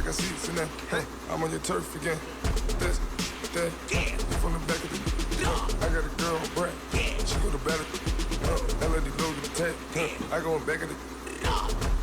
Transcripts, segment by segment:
I got seats in that. Hey, I'm on your turf again. This, that, you from the back of the. I got a girl on Brad. She go to battle. I let it go to the tag. I go in back of the.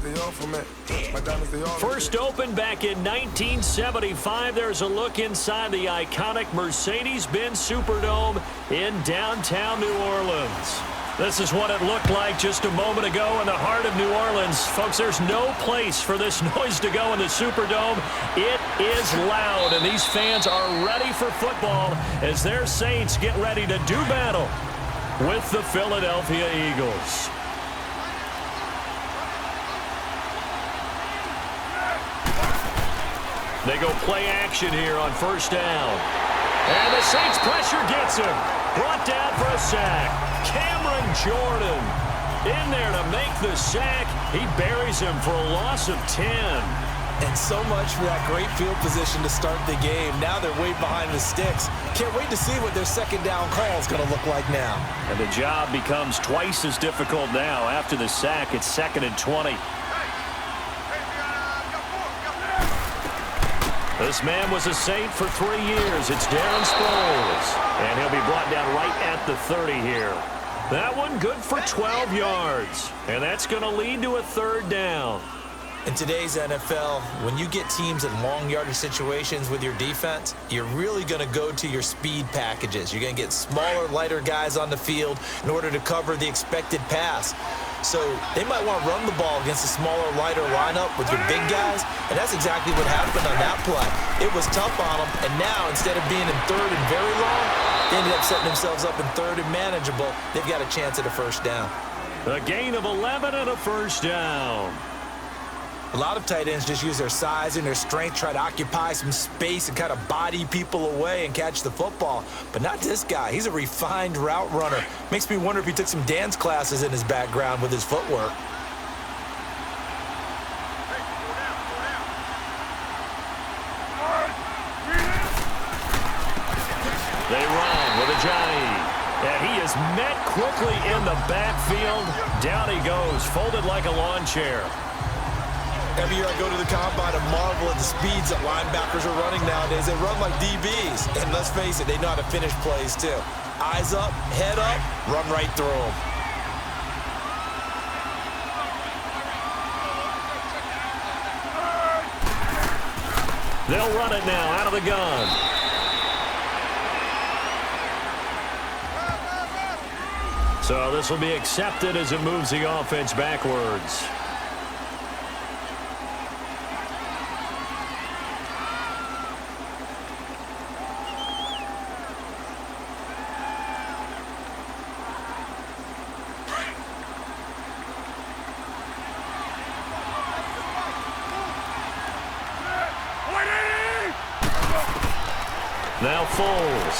They all from that. My diamonds, they all. First opened back in 1975. There's a look inside the iconic Mercedes-Benz Superdome in downtown New Orleans. This is what it looked like just a moment ago in the heart of New Orleans. Folks, there's no place for this noise to go in the Superdome. It is loud, and these fans are ready for football as their Saints get ready to do battle with the Philadelphia Eagles. They go play action here on first down. And the Saints pressure gets him. Brought down for a sack. Cameron Jordan in there to make the sack. He buries him for a loss of 10. And so much for that great field position to start the game. Now they're way behind the sticks. Can't wait to see what their second down call is going to look like now. And the job becomes twice as difficult now. After the sack, it's 2nd and 20. This man was a Saint for 3 years. It's Darren Sproles. And he'll be brought down right at the 30 here. That one good for 12 yards. And that's going to lead to a 3rd down. In today's NFL, when you get teams in long yardage situations with your defense, you're really going to go to your speed packages. You're going to get smaller, lighter guys on the field in order to cover the expected pass. So they might want to run the ball against a smaller, lighter lineup with your big guys, and that's exactly what happened on that play. It was tough on them, and now instead of being in 3rd and very long, they ended up setting themselves up in 3rd and manageable. They've got a chance at a 1st down. A gain of 11 and a 1st down. A lot of tight ends just use their size and their strength, try to occupy some space and kind of body people away and catch the football. But not this guy. He's a refined route runner. Makes me wonder if he took some dance classes in his background with his footwork. They run with Ajayi. And he is met quickly in the backfield. Down he goes, folded like a lawn chair. Every year I go to the combine and marvel at the speeds that linebackers are running nowadays. They run like DBs. And let's face it, they know how to finish plays too. Eyes up, head up, run right through them. They'll run it now out of the gun. So this will be accepted as it moves the offense backwards. Now Foles.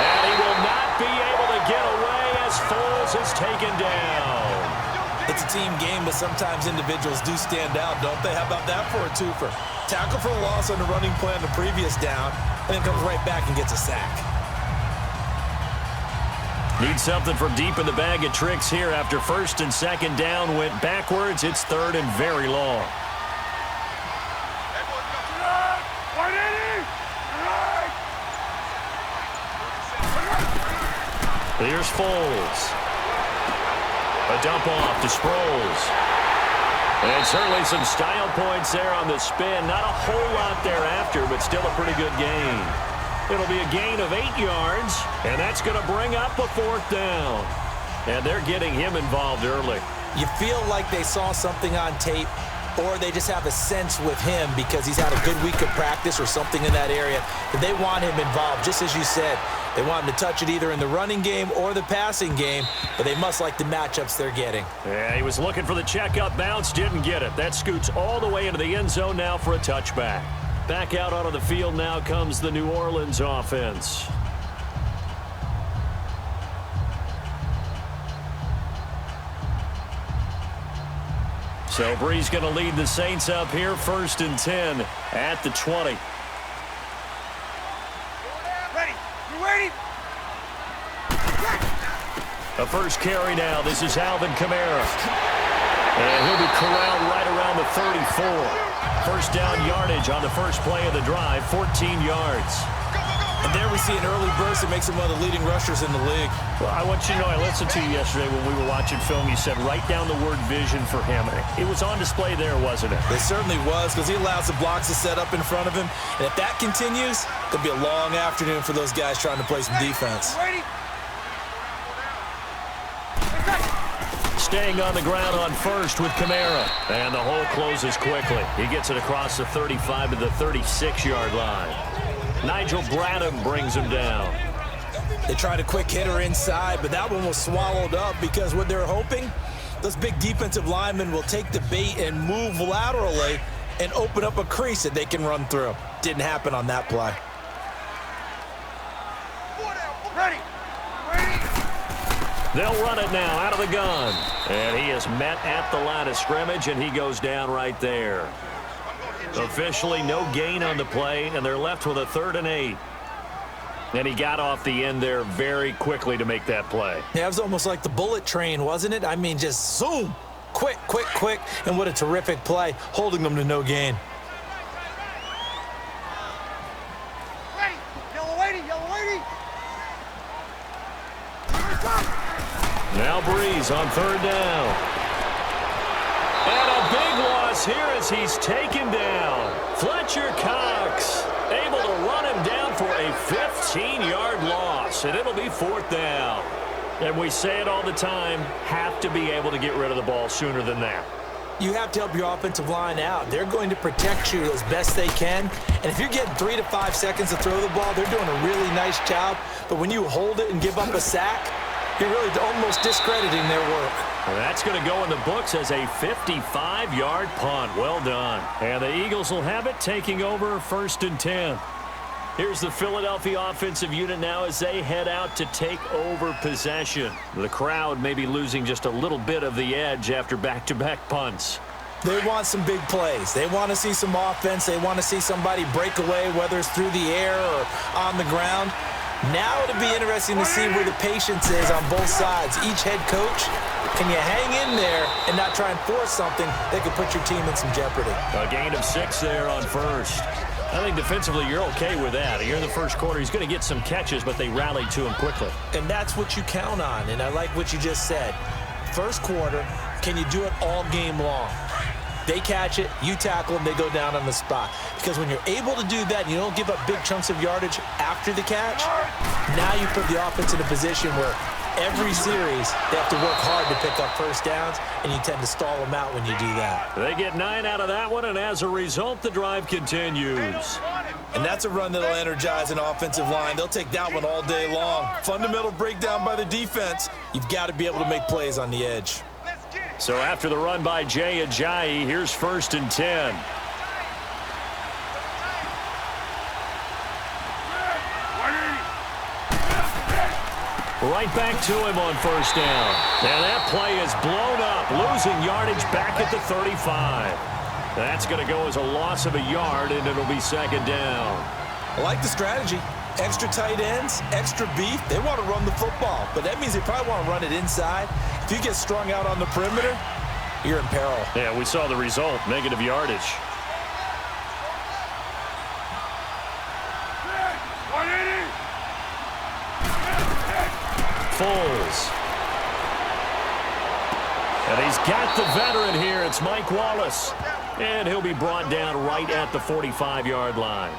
And he will not be able to get away as Foles is taken down. It's a team game, but sometimes individuals do stand out, don't they? How about that for a twofer? Tackle for loss on the running play on the previous down, and then comes right back and gets a sack. Need something from deep in the bag of tricks here after 1st and 2nd down went backwards. It's 3rd and very long. Here's Foles. A dump off to Sproles. And certainly some style points there on the spin. Not a whole lot thereafter, but still a pretty good gain. It'll be a gain of 8 yards, and that's going to bring up a 4th down. And they're getting him involved early. You feel like they saw something on tape, or they just have a sense with him because he's had a good week of practice or something in that area that they want him involved, just as you said. They want him to touch it either in the running game or the passing game, but they must like the matchups they're getting. Yeah, he was looking for the checkup bounce, didn't get it. That scoots all the way into the end zone now for a touchback. Back out onto the field now comes the New Orleans offense. So Bree's going to lead the Saints up here, 1st and 10 at the 20. A first carry now. This is Alvin Kamara. And he'll be corralled right around the 34. First down yardage on the first play of the drive, 14 yards. And there we see an early burst that makes him one of the leading rushers in the league. Well, I want you to know, I listened to you yesterday when we were watching film. You said write down the word vision for him. It was on display there, wasn't it? It certainly was, because he allows the blocks to set up in front of him. And if that continues, it'll be a long afternoon for those guys trying to play some defense. Staying on the ground on first with Kamara. And the hole closes quickly. He gets it across the 35 to the 36-yard line. Nigel Bradham brings him down. They tried a quick hitter inside, but that one was swallowed up because what they're hoping, those big defensive linemen will take the bait and move laterally and open up a crease that they can run through. Didn't happen on that play. Ready. They'll run it now out of the gun. And he is met at the line of scrimmage, and he goes down right there. Officially no gain on the play, and they're left with a 3rd and 8. And he got off the end there very quickly to make that play. Yeah, it was almost like the bullet train, wasn't it? I mean, just zoom. Quick. And what a terrific play, holding them to no gain. Yellow lady. Now Breeze on 3rd down. And a big loss here as he's taken down. Fletcher Cox able to run him down for a 15-yard loss, and it'll be 4th down. And we say it all the time, have to be able to get rid of the ball sooner than that. You have to help your offensive line out. They're going to protect you as best they can. And if you're getting 3 to 5 seconds to throw the ball, they're doing a really nice job. But when you hold it and give up a sack, you're really almost discrediting their work. Well, that's going to go in the books as a 55-yard punt. Well done. And the Eagles will have it, taking over 1st and 10. Here's the Philadelphia offensive unit now as they head out to take over possession. The crowd may be losing just a little bit of the edge after back-to-back punts. They want some big plays. They want to see some offense. They want to see somebody break away, whether it's through the air or on the ground. Now it'll be interesting to see where the patience is on both sides. Each head coach, can you hang in there and not try and force something that could put your team in some jeopardy? A gain of 6 there on first. I think defensively you're okay with that. Here in the first quarter, he's going to get some catches, but they rallied to him quickly. And that's what you count on, and I like what you just said. First quarter, can you do it all game long? They catch it, you tackle them, they go down on the spot. Because when you're able to do that, and you don't give up big chunks of yardage after the catch, now you put the offense in a position where every series they have to work hard to pick up first downs, and you tend to stall them out when you do that. They get 9 out of that one, and as a result, the drive continues. And that's a run that'll energize an offensive line. They'll take that one all day long. Fundamental breakdown by the defense. You've got to be able to make plays on the edge. So after the run by Jay Ajayi, here's 1st and 10. Right back to him on 1st down. And that play is blown up, losing yardage back at the 35. That's going to go as a loss of a yard, and it'll be 2nd down. I like the strategy. Extra tight ends, extra beef. They want to run the football, but that means they probably want to run it inside. If you get strung out on the perimeter, you're in peril. Yeah, we saw the result, negative yardage. Foles. And he's got the veteran here. It's Mike Wallace. And he'll be brought down right at the 45-yard line.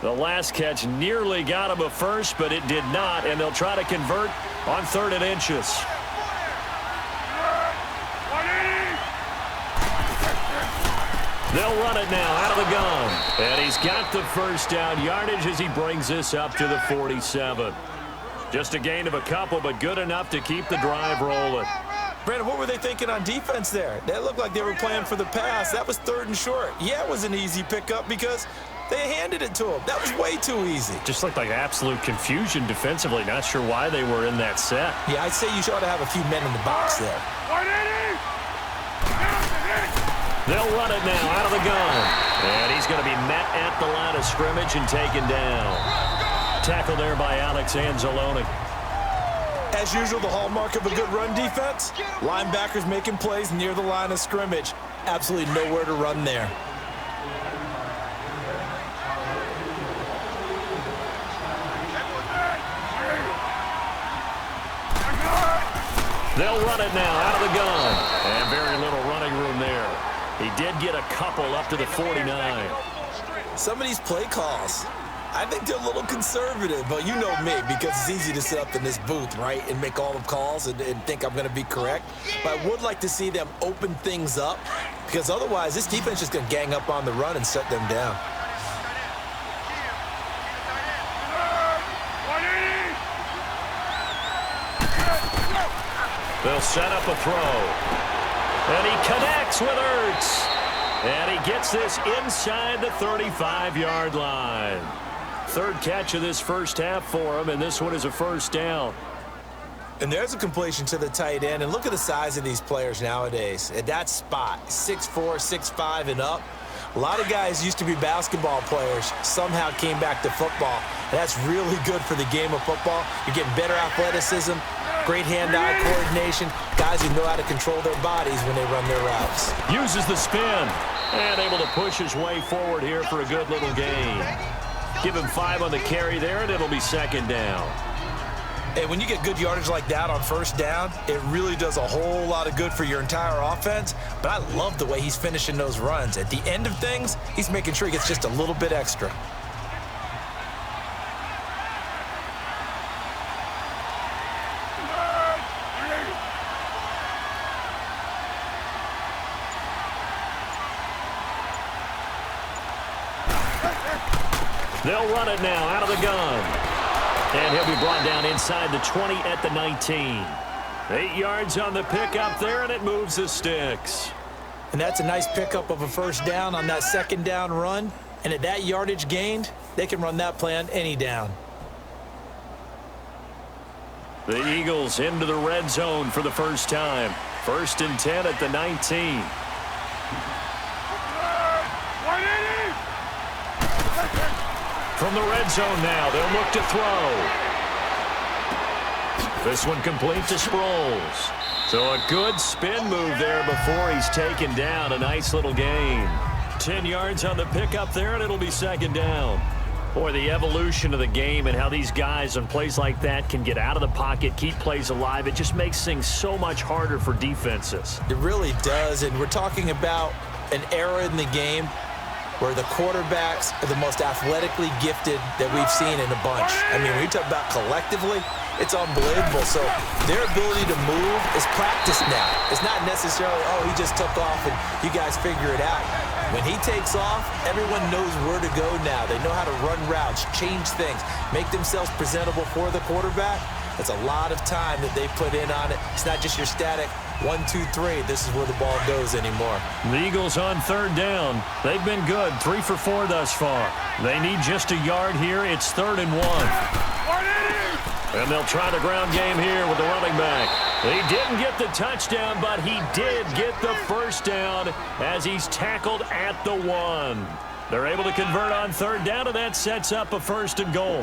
The last catch nearly got him a first, but it did not, and they'll try to convert on 3rd and inches. They'll run it now out of the gun. And he's got the first down yardage as he brings this up to the 47. Just a gain of a couple, but good enough to keep the drive rolling. Brandon, what were they thinking on defense there? They looked like they were playing for the pass. That was 3rd and short. Yeah, it was an easy pickup because they handed it to him. That was way too easy. Just looked like absolute confusion defensively. Not sure why they were in that set. Yeah, I'd say you ought to have a few men in the box there. They'll run it now out of the gun. And he's going to be met at the line of scrimmage and taken down. Tackle there by Alex Anzalone. As usual, the hallmark of a good run defense, linebackers making plays near the line of scrimmage. Absolutely nowhere to run there. They'll run it now out of the gun. And very little running room there. He did get a couple up to the 49. Some of these play calls, I think they're a little conservative, but you know me, because it's easy to sit up in this booth, right, and make all the calls and think I'm going to be correct. But I would like to see them open things up, because otherwise this defense is going to gang up on the run and shut them down. They'll set up a throw. And he connects with Ertz. And he gets this inside the 35-yard line. 3rd catch of this first half for him, and this one is a first down. And there's a completion to the tight end. And look at the size of these players nowadays. At that spot, 6'4", 6'5", and up. A lot of guys used to be basketball players, somehow came back to football. And that's really good for the game of football. You're getting better athleticism, great hand-eye coordination, guys who know how to control their bodies when they run their routes. Uses the spin and able to push his way forward here for a good little gain. Give him 5 on the carry there, and it'll be 2nd down. And when you get good yardage like that on first down, it really does a whole lot of good for your entire offense. But I love the way he's finishing those runs. At the end of things, he's making sure he gets just a little bit extra. They'll run it now out of the gun. And he'll be brought down inside the 20 at the 19. 8 yards on the pickup there, and it moves the sticks. And that's a nice pickup of a first down on that 2nd down run. And at that yardage gained, they can run that play on any down. The Eagles into the red zone for the first time. 1st and 10 at the 19. From the red zone now, they'll look to throw. This one complete to Sproles. So a good spin move there before he's taken down. A nice little gain. 10 yards on the pickup there, and it'll be 2nd down. Boy, the evolution of the game and how these guys on plays like that can get out of the pocket, keep plays alive, it just makes things so much harder for defenses. It really does, and we're talking about an era in the game where the quarterbacks are the most athletically gifted that we've seen in a bunch. I mean, when you talk about collectively, it's unbelievable. So their ability to move is practiced now. It's not necessarily, oh, he just took off and you guys figure it out. When he takes off, everyone knows where to go now. They know how to run routes, change things, make themselves presentable for the quarterback. It's a lot of time that they put in on it. It's not just your static 1, 2, 3. This is where the ball goes anymore. The Eagles on 3rd down. They've been good, 3 for 4 thus far. They need just a yard here. It's 3rd and 1. And they'll try the ground game here with the running back. He didn't get the touchdown, but he did get the first down as he's tackled at the 1. They're able to convert on 3rd down, and that sets up a 1st and goal.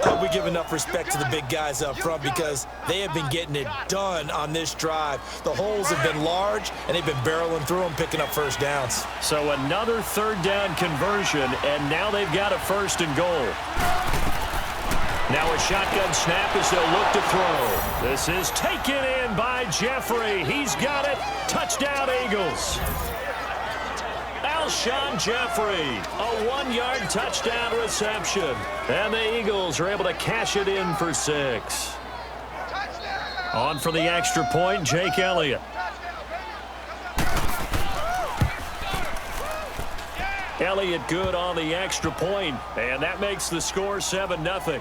I hope we give enough respect to the big guys up front because they have been getting it done on this drive. The holes have been large, and they've been barreling through them, picking up first downs. So another 3rd down conversion, and now they've got a 1st and goal. Now a shotgun snap as they'll look to throw. This is taken in by Jeffrey. He's got it. Touchdown, Eagles. Alshon Jeffrey, a 1-yard touchdown reception. And the Eagles are able to cash it in for 6. On for the extra point, Jake Elliott. Elliott good on the extra point, and that makes the score 7-0.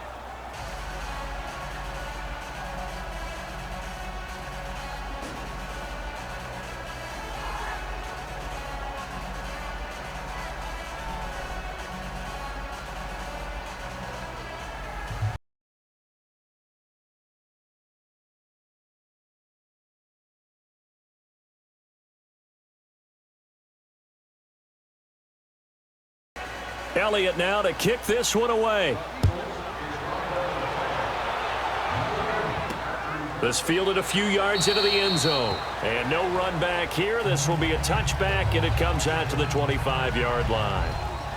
Elliott now to kick this one away. This fielded a few yards into the end zone. And no run back here. This will be a touchback, and it comes out to the 25-yard line.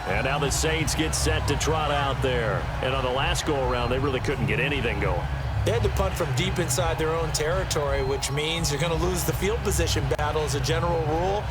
And now the Saints get set to trot out there. And on the last go-around, they really couldn't get anything going. They had to punt from deep inside their own territory, which means you're going to lose the field position battle as a general rule.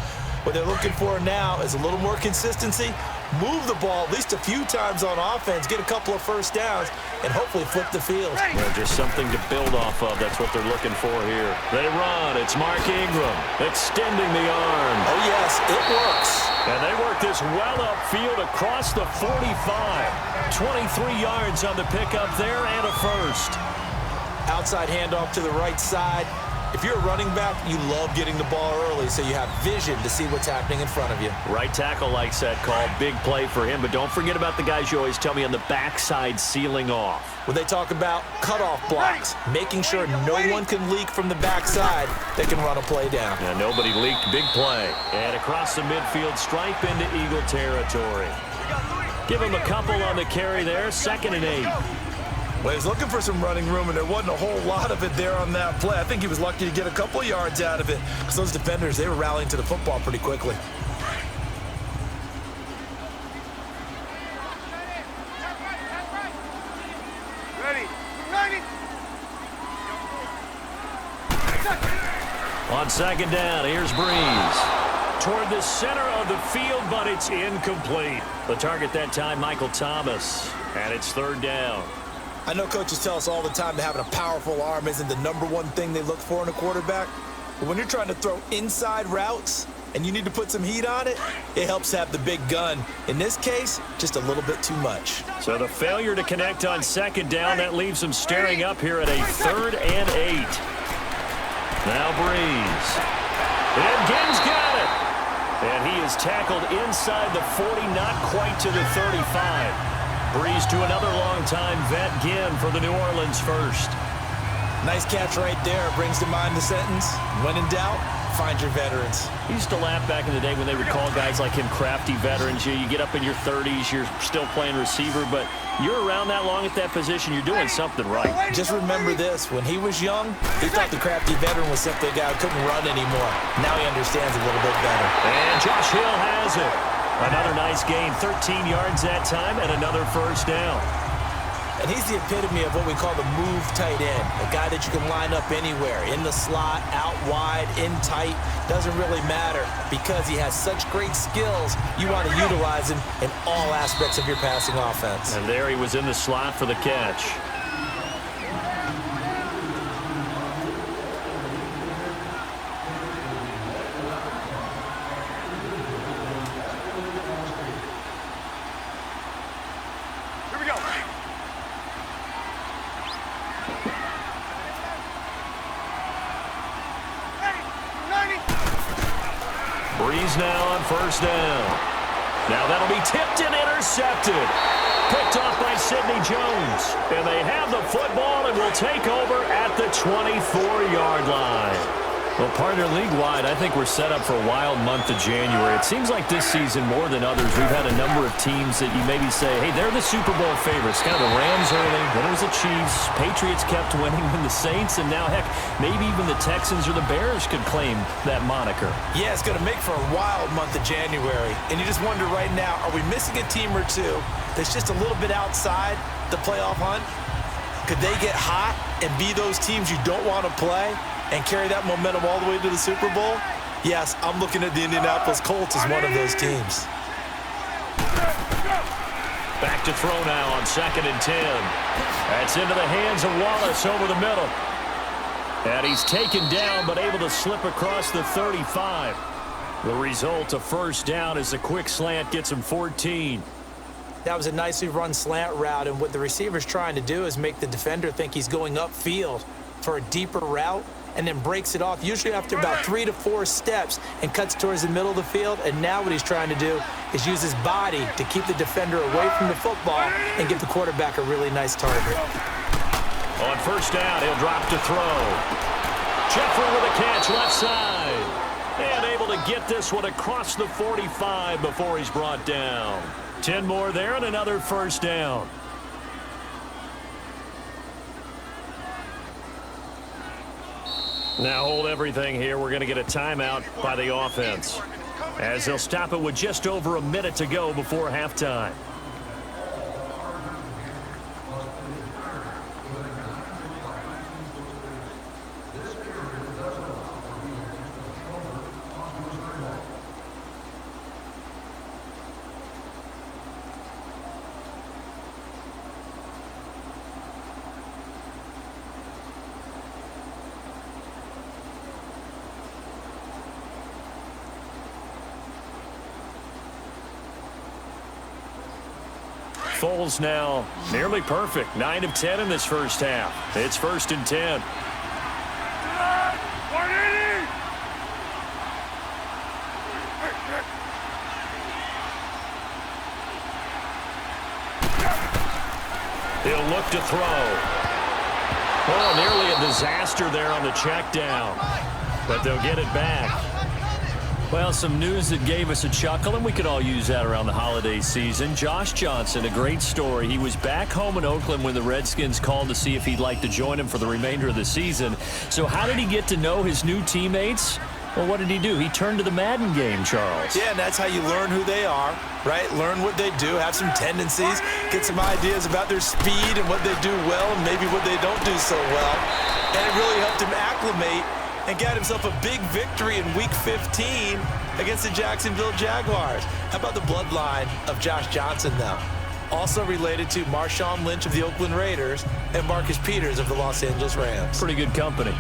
What they're looking for now is a little more consistency, move the ball at least a few times on offense, get a couple of first downs, and hopefully flip the field. Well, just something to build off of. That's what they're looking for here. They run. It's Mark Ingram extending the arm. Oh, yes, it works. And they work this well upfield across the 45. 23 yards on the pickup there and a first. Outside handoff to the right side. If you're a running back, you love getting the ball early so you have vision to see what's happening in front of you. Right tackle likes that call. Big play for him. But don't forget about the guys you always tell me on the backside sealing off. When they talk about cutoff blocks, making sure no one can leak from the backside, they can run a play down. Yeah, nobody leaked. Big play. And across the midfield stripe into Eagle territory. Give him a couple on the carry there. 2nd and 8. Well, he was looking for some running room, and there wasn't a whole lot of it there on that play. I think he was lucky to get a couple yards out of it because those defenders, they were rallying to the football pretty quickly. On 2nd down, here's Breeze. Toward the center of the field, but it's incomplete. The target that time, Michael Thomas. And it's 3rd down. I know coaches tell us all the time that having a powerful arm isn't the #1 thing they look for in a quarterback. But when you're trying to throw inside routes and you need to put some heat on it, it helps have the big gun. In this case, just a little bit too much. So the failure to connect on 2nd down, that leaves them staring up here at a 3rd and 8. Now Breeze. And Ginn's got it. And he is tackled inside the 40, not quite to the 35. Breeze to another long-time vet, Ginn, for the New Orleans first. Nice catch right there. Brings to mind the sentence, when in doubt, find your veterans. He used to laugh back in the day when they would call guys like him crafty veterans. You get up in your 30s, you're still playing receiver, but you're around that long at that position, you're doing something right. Just remember this. When he was young, he thought the crafty veteran was simply a guy who couldn't run anymore. Now he understands a little bit better. And Josh Hill has it. Another nice gain, 13 yards that time, and another first down. And he's the epitome of what we call the move tight end, a guy that you can line up anywhere, in the slot, out wide, in tight, doesn't really matter. Because he has such great skills, you want to utilize him in all aspects of your passing offense. And there he was in the slot for the catch. Breeze now on 1st down. Now that'll be tipped and intercepted. Picked off by Sidney Jones. And they have the football and will take over at the 24-yard line. Well, partner, league-wide, I think we're set up for a wild month of January. It seems like this season, more than others, we've had a number of teams that you maybe say, hey, they're the Super Bowl favorites. Kind of the Rams early, then it was the Chiefs. Patriots kept winning, and the Saints, and now, heck, maybe even the Texans or the Bears could claim that moniker. Yeah, it's going to make for a wild month of January. And you just wonder right now, are we missing a team or two that's just a little bit outside the playoff hunt? Could they get hot and be those teams you don't want to play and carry that momentum all the way to the Super Bowl? Yes, I'm looking at the Indianapolis Colts as one of those teams. Back to throw now on 2nd and 10. That's into the hands of Wallace over the middle. And he's taken down, but able to slip across the 35. The result, a first down, as the quick slant gets him 14. That was a nicely run slant route, and what the receiver's trying to do is make the defender think he's going upfield for a deeper route, and then breaks it off, usually after about 3 to 4 steps, and cuts towards the middle of the field. And now what he's trying to do is use his body to keep the defender away from the football and give the quarterback a really nice target. On 1st down, he'll drop to throw. Jeffrey with a catch left side. And able to get this one across the 45 before he's brought down. 10 more there and another first down. Now hold everything here. We're going to get a timeout by the offense, as they'll stop it with just over a minute to go before halftime. Foles now nearly perfect. 9 of 10 in this first half. It's 1st and 10. He'll look to throw. Oh, nearly a disaster there on the check down. But they'll get it back. Well, some news that gave us a chuckle, and we could all use that around the holiday season. Josh Johnson, a great story. He was back home in Oakland when the Redskins called to see if he'd like to join him for the remainder of the season. So how did he get to know his new teammates? Well, what did he do? He turned to the Madden game, Charles. Yeah, and that's how you learn who they are, right? Learn what they do, have some tendencies, get some ideas about their speed and what they do well and maybe what they don't do so well. And it really helped him acclimate and got himself a big victory in Week 15 against the Jacksonville Jaguars. How about the bloodline of Josh Johnson, though? Also related to Marshawn Lynch of the Oakland Raiders and Marcus Peters of the Los Angeles Rams. Pretty good company.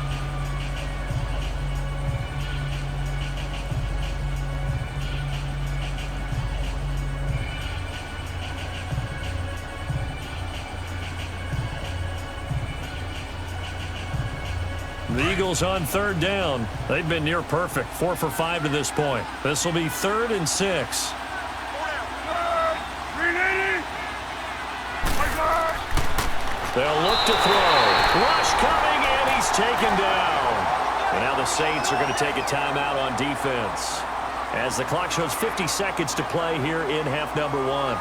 The Eagles on 3rd down. They've been near perfect. 4 for 5 to this point. This will be 3rd and 6. They'll look to throw. Rush coming, and he's taken down. And now the Saints are going to take a timeout on defense, as the clock shows 50 seconds to play here in half number 1.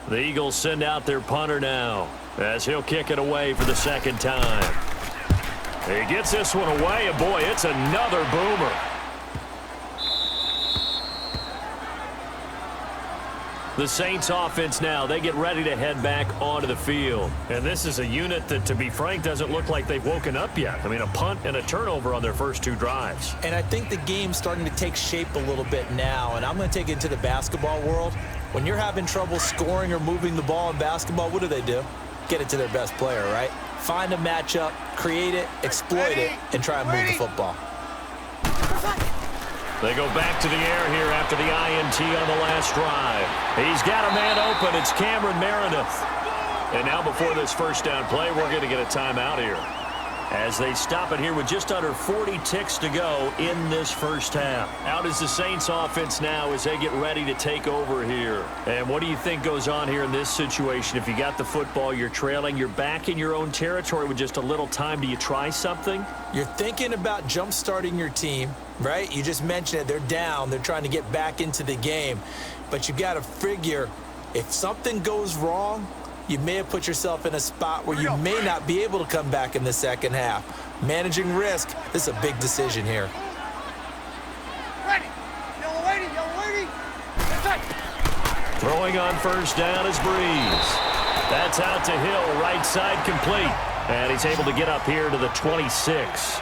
The Eagles send out their punter now, as he'll kick it away for the 2nd time. He gets this one away, and boy, it's another boomer. The Saints offense now, they get ready to head back onto the field. And this is a unit that, to be frank, doesn't look like they've woken up yet. I mean, a punt and a turnover on their first 2 drives. And I think the game's starting to take shape a little bit now, and I'm going to take it into the basketball world. When you're having trouble scoring or moving the ball in basketball, what do? Get it to their best player, right? Find a matchup, create it, exploit it, and try and move the football. They go back to the air here after the INT on the last drive. He's got a man open. It's Cameron Meredith. And now before this first down play, we're going to get a timeout here, as they stop it here with just under 40 ticks to go in this first half. Out is the Saints offense now as they get ready to take over here. And what do you think goes on here in this situation? If you got the football, you're trailing, you're back in your own territory with just a little time. Do you try something? You're thinking about jump-starting your team, right? You just mentioned it. They're down. They're trying to get back into the game. But you got to figure, if something goes wrong, you may have put yourself in a spot where you may not be able to come back in the second half. Managing risk, this is a big decision here. Throwing on first down is Breeze. That's out to Hill, right side complete. And he's able to get up here to the 26.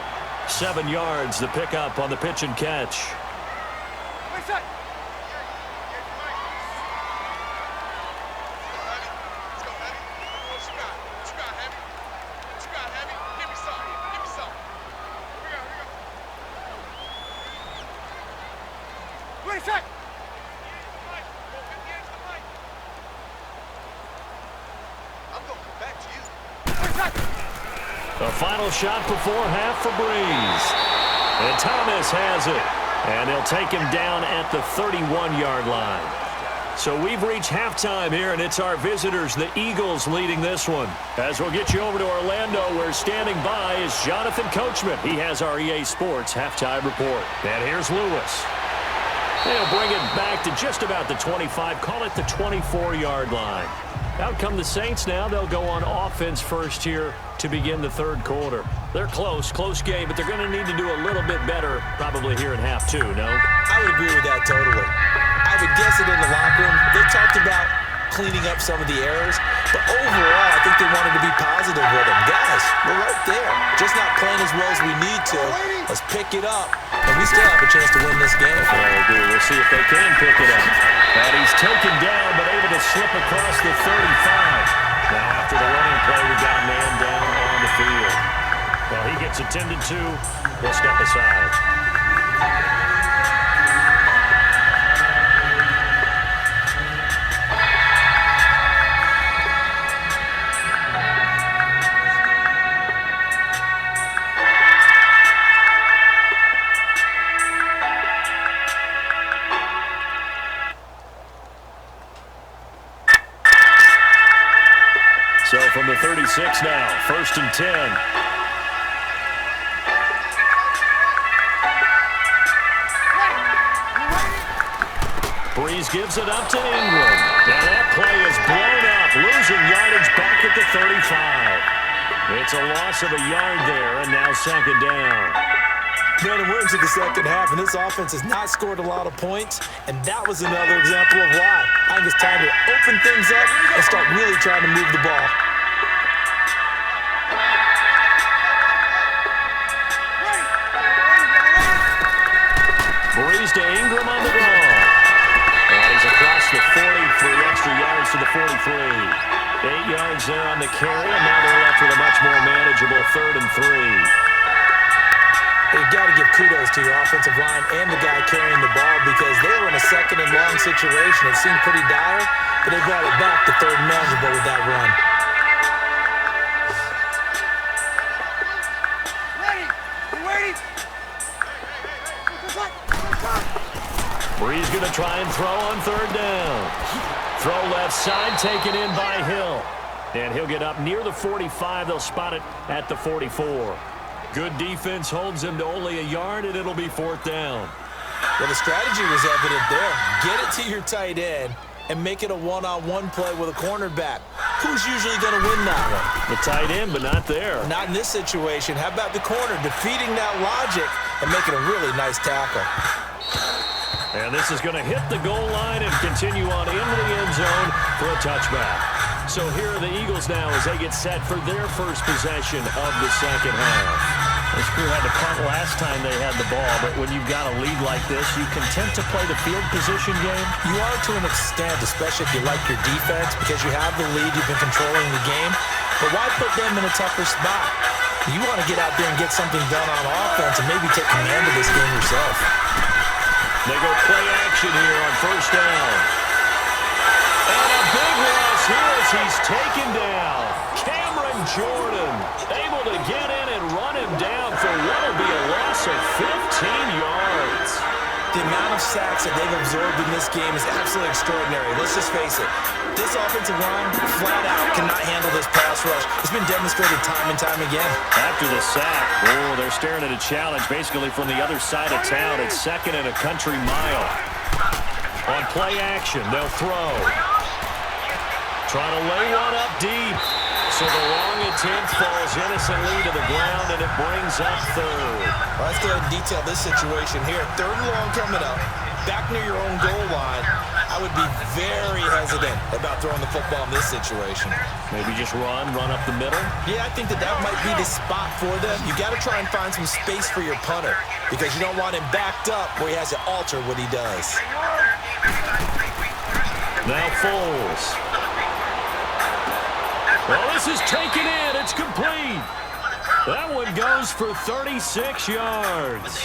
7 yards, the pickup on the pitch and catch. A final shot before half for Breeze. And Thomas has it. And he'll take him down at the 31-yard line. So we've reached halftime here, and it's our visitors, the Eagles, leading this one. As we'll get you over to Orlando, where standing by is Jonathan Coachman. He has our EA Sports halftime report. And here's Lewis. They'll bring it back to just about the 25, call it the 24-yard line. Out come the Saints now. They'll go on offense first here to begin the third quarter. They're close game, but they're going to need to do a little bit better probably here in half two, no? I would agree with that totally. I would guess it in the locker room. They talked about cleaning up some of the errors, but overall, I think they wanted to be positive with them. Guys, we're right there. Just not playing as well as we need to. Let's pick it up, and we still have a chance to win this game. I agree. We'll see if they can pick it up. And he's taken down, but able to slip across the 35. Now, after the running play, we got a man down on the field. Well, he gets attended to. We'll step aside. So from the 36 now, 1st and 10. Breeze gives it up to Ingram. Now that play is blown up, losing yardage back at the 35. It's a loss of a yard there, and now second down. Brandon, we're into the second half, and this offense has not scored a lot of points, and that was another example of why. I think it's time to open things up and start really trying to move the ball. Breeze to Ingram on the draw. And he's across the 40 for extra yards to the 43. 8 yards there on the carry, and now they're left with a much more manageable 3rd and 3. You've got to give kudos to your offensive line and the guy carrying the ball because they were in a 2nd and long situation. It seemed pretty dire, but they brought it back to 3rd and manageable with that run. Breeze going to try and throw on 3rd down. Throw left side, taken in by Hill. And he'll get up near the 45. They'll spot it at the 44. Good defense holds him to only a yard, and it'll be 4th down. Well, the strategy was evident there. Get it to your tight end and make it a one-on-one play with a cornerback. Who's usually going to win that one? The tight end, but not there. Not in this situation. How about the corner defeating that logic and making a really nice tackle? And this is going to hit the goal line and continue on into the end zone for a touchback. So here are the Eagles now as they get set for their first possession of the second half. This crew had to punt last time they had the ball, but when you've got a lead like this, you content to play the field position game? You are to an extent, especially if you like your defense, because you have the lead, you've been controlling the game. But why put them in a tougher spot? You want to get out there and get something done on offense and maybe take command of this game yourself. They go play action here on 1st down. And a big loss here as he's taken down. Cameron Jordan able to get in and run him down for what will be a loss of 15 yards. The amount of sacks that they've absorbed in this game is absolutely extraordinary. Let's just face it. This offensive line, flat out, cannot handle this pass rush. It's been demonstrated time and time again. After the sack, they're staring at a challenge basically from the other side of town. It's 2nd and a country mile. On play action, they'll throw. Trying to lay one up deep. So the long attempt falls innocently to the ground, and it brings up 3rd. Well, let's go ahead and detail this situation here. 3rd and long coming up. Back near your own goal line. I would be very hesitant about throwing the football in this situation. Maybe just run up the middle? Yeah, I think that might be the spot for them. You got to try and find some space for your punter because you don't want him backed up where he has to alter what he does. Now Foles. Well, this is taken in. It's complete. That one goes for 36 yards.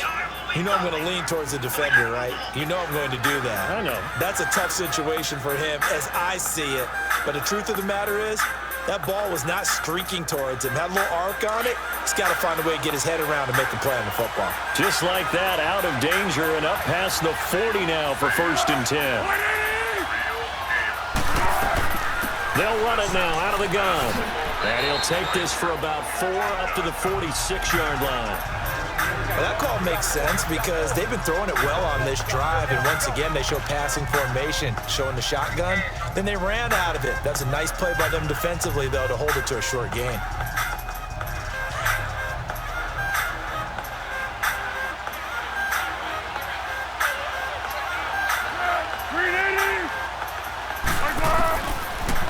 You know I'm going to lean towards the defender, right? You know I'm going to do that. I know. That's a tough situation for him as I see it. But the truth of the matter is, That ball was not streaking towards him. Had a little arc on it. He's got to find a way to get his head around and make a play on the football. Just like that, out of danger and up past the 40 now for 1st and 10. They'll run it now out of the gun. And he'll take this for about 4 up to the 46-yard line. Well, that call makes sense because they've been throwing it well on this drive, and once again they show passing formation, showing the shotgun. Then they ran out of it. That's a nice play by them defensively, though, to hold it to a short gain.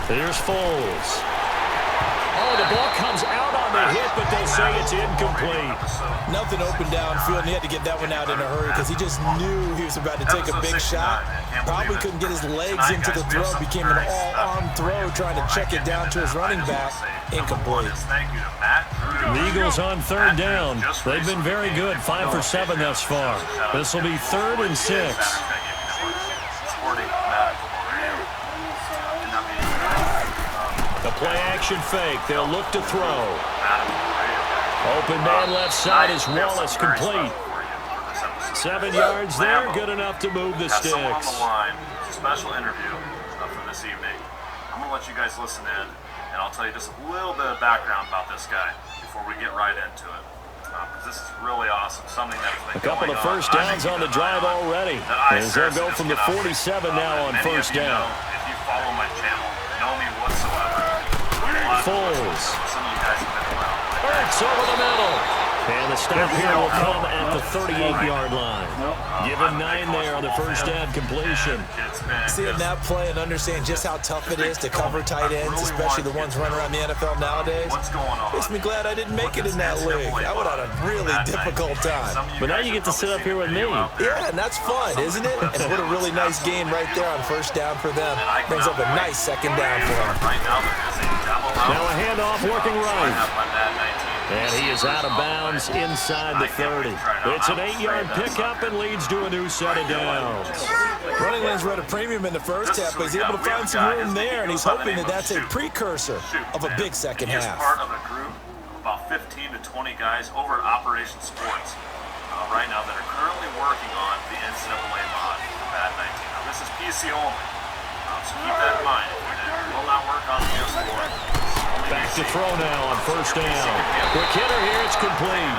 Here's Foles. Oh, the ball comes out on the hit, but they'll say it's incomplete. Nothing open downfield, and he had to get that one out in a hurry because he just knew he was about to take a big shot. Probably couldn't get his legs into the throw. Became an all-arm throw trying to check it down to his running back. Incomplete. The Eagles on 3rd down. They've been very good, 5 for 7 thus far. This will be 3rd and 6. The play-action fake. They'll look to throw. Open man left side is Wallace, complete. 7 yards there, good enough to move the sticks. On the line, special interview for this evening. I'm going to let you guys listen in, and I'll tell you just a little bit of background about this guy before we get right into it. Because this is really awesome, something that's been a couple of first downs on the drive already. As they'll go from the 47 now on 1st down. If you follow my channel, know me whatsoever. Foles. Some of you guys have been around. Hurts over the middle. And the stop here will come at the 38-yard line. Give him 9 there on the first down completion. Seeing that play and understand just how tough it is to cover tight ends, especially the ones running around the NFL nowadays, makes me glad I didn't make it in that league. I would have had a really difficult time. But now you get to sit up here with me. Yeah, and that's fun, isn't it? And what a really nice gain right there on 1st down for them. Brings up a nice 2nd down for them. Now a handoff working right. And he is out of bounds inside the 30. It's an 8-yard pickup and leads to a new set of downs. Running lanes were at a premium in the first half, but he's able to find some room there, and he's hoping that that's a precursor of a big second half. He is part of a group of about 15 to 20 guys over at Operation Sports right now that are currently working on the NCAA mod for Madden 19. Now, this is PC only, so keep that in mind. It will not work on the PS4. Back to throw now on 1st down. Quick hitter here, it's complete.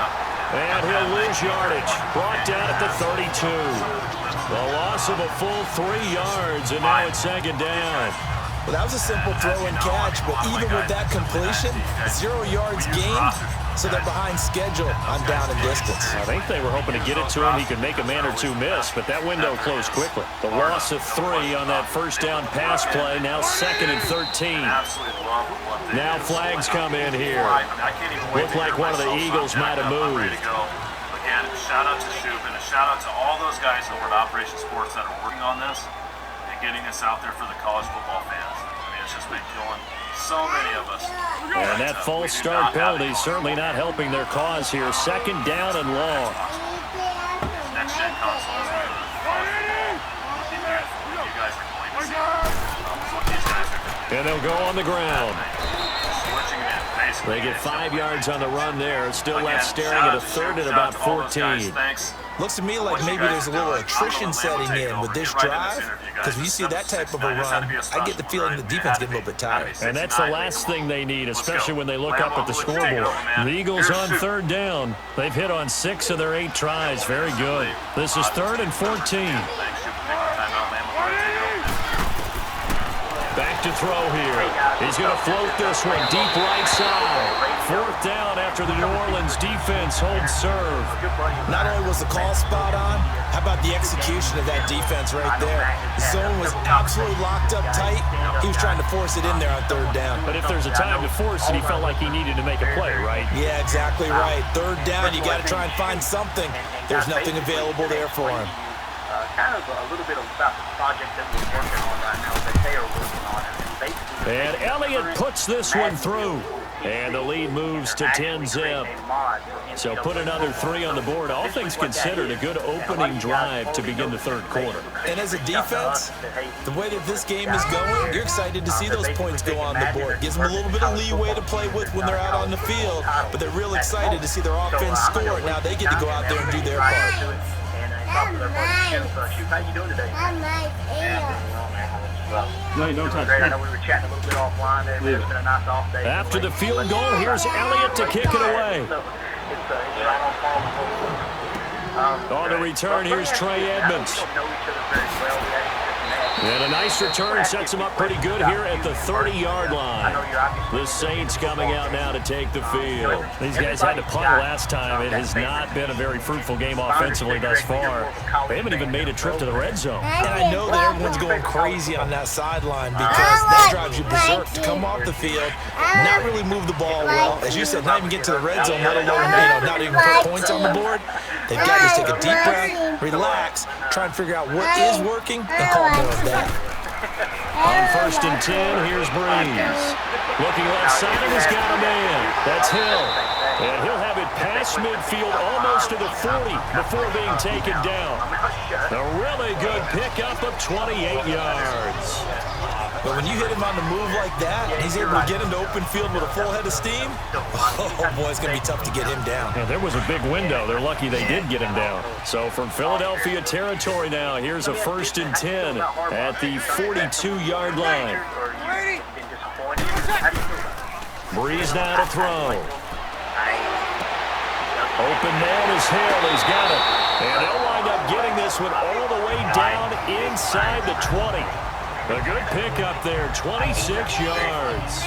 And he'll lose yardage. Brought down at the 32. The loss of a full 3 yards, and now it's 2nd down. Well, that was a simple throw and catch, but even with that completion, 0 yards gained, so they're behind schedule on down and distance. I think they were hoping to get it to him. He could make a man or two miss, but that window closed quickly. The loss of 3 on that first down pass play, now 2nd and 13. Now flags come in here. Looked like one of the Eagles might have moved. Again, shout out to Shub and a shout out to all those guys over at Operation Sports that are working on this and getting this out there for the college football fans. I mean, it's just been killing so many of us. And that false start penalty certainly not helping their cause here. 2nd down and long. Next gen consoles. You guys are going to see what these guys are doing. And they'll go on the ground. Switching in, basically. They get 5 yards on the run there. It's still left staring at a 3rd and about 14. Looks to me like maybe there's a little attrition setting in with this drive, because when you see that type of a run, I get the feeling the defense getting a little bit tired. And that's the last thing they need, especially when they look up at the scoreboard. The Eagles on 3rd down. They've hit on 6 of their 8 tries. Very good. This is 3rd and 14. Back to throw here. He's going to float this one deep right side. 4th down after the New Orleans defense holds serve. Not only was the call spot on, how about the execution of that defense right there? The zone was absolutely locked up tight. He was trying to force it in there on 3rd down. But if there's a time to force it, he felt like he needed to make a play, right? Yeah, exactly right. 3rd down, you got to try and find something. There's nothing available there for him. Kind of a little bit about the project that we're working on right now, that they are working on. And Elliott puts this one through. And the lead moves to 10-zip. So put another 3 on the board. All things considered, a good opening drive to begin the third quarter. And as a defense, the way that this game is going, you're excited to see those points go on the board. Gives them a little bit of leeway to play with when they're out on the field, but they're real excited to see their offense score. Now they get to go out there and do their part. How you doing today? No, don't touch Great. I know we were chatting a little bit offline there. It's been a nice off day. After the field goal, here's Elliott to kick it away. On the return, here's Trey Edmonds. And a nice return sets him up pretty good here at the 30-yard line. The Saints coming out now to take the field. These guys had to punt last time. It has not been a very fruitful game offensively thus far. They haven't even made a trip to the red zone. And I know that everyone's going crazy on that sideline because that drives you berserk to come off the field, not really move the ball well. As you said, not even get to the red zone, let alone not even put points on the board. They've got to just take a deep breath, relax, try and figure out what is working, and call more of that. On 1st and 10, here's Breeze. Looking left side, and he's got a man. That's Hill. And he'll have it past midfield almost to the 40 before being taken down. A really good pickup of 28 yards. But when you hit him on the move like that, and he's able to get into open field with a full head of steam, oh boy, it's going to be tough to get him down. And there was a big window. They're lucky they did get him down. So from Philadelphia territory now, here's a 1st and 10 at the 42-yard line. Breeze now to throw. Open man is Hill. He's got it. And they'll wind up getting this one all the way down inside the 20. A good pickup there, 26 yards.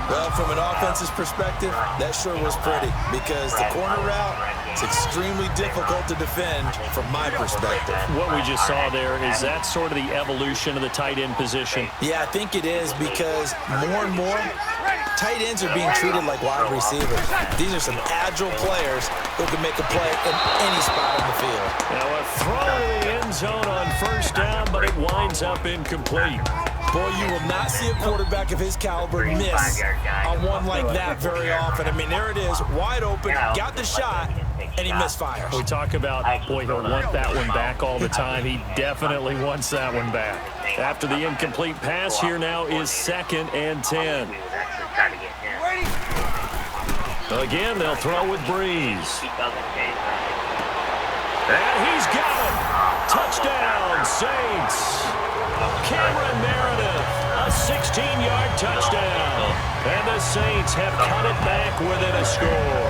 Well, from an offensive perspective, that sure was pretty because the corner route is extremely difficult to defend from my perspective. What we just saw there, is that sort of the evolution of the tight end position? Yeah, I think it is because more and more, tight ends are being treated like wide receivers. These are some agile players who can make a play in any spot on the field. Now a throw to the end zone on 1st down, but it winds up incomplete. Boy, you will not see a quarterback of his caliber miss on one like that very often. I mean, there it is, wide open, got the shot, and he misfires. We talk about, boy, he'll want that one back all the time. He definitely wants that one back. After the incomplete pass, here now is 2nd and 10. Again, they'll throw with Breeze. And he's got it. Touchdown, Saints. Cameron Meredith, a 16-yard touchdown. And the Saints have cut it back within a score.